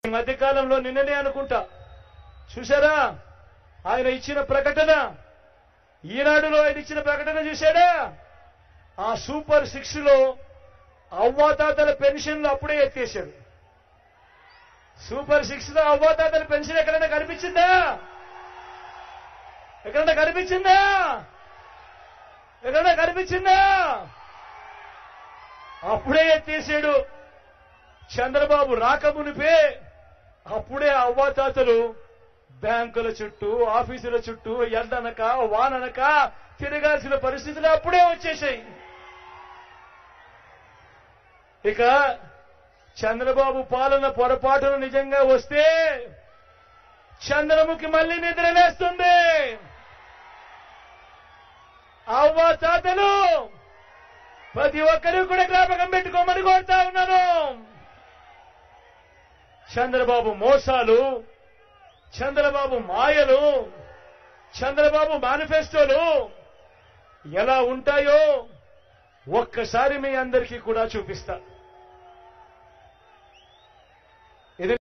ఈ మధ్యకాలంలో నిన్ననే అనుకుంటా చూశారా ఆయన ఇచ్చిన ప్రకటన, ఈనాడులో ఆయన ఇచ్చిన ప్రకటన చూశాడా? ఆ సూపర్ 6 లో అవ్వాతాతల పెన్షన్లు అప్పుడే ఎత్తేశారు. సూపర్ 6 లో అవ్వాతాతల పెన్షన్ ఎక్కడైనా కనిపించిందా? ఎక్కడైనా కనిపించిందా? ఎక్కడైనా కనిపించిందా? అప్పుడే ఎత్తేసాడు. చంద్రబాబు రాకమునిపే అప్పుడే అవ్వాతాతలు బ్యాంకుల చుట్టూ, ఆఫీసుల చుట్టూ ఎండనక వాననక తిరగాల్సిన పరిస్థితులు అప్పుడే వచ్చేసాయి. ఇక చంద్రబాబు పాలన పొరపాటును నిజంగా వస్తే చంద్రముఖి మళ్లీ నిద్రలేస్తుంది. అవ్వాతాతలు ప్రతి ఒక్కరూ కూడా జ్ఞాపకం పెట్టుకోమని కోరుతా ఉన్నాను. చంద్రబాబు మోసాలు, చంద్రబాబు మాయలు, చంద్రబాబు మేనిఫెస్టోలు ఎలా ఉంటాయో ఒక్కసారి మీ అందరికీ కూడా చూపిస్తా.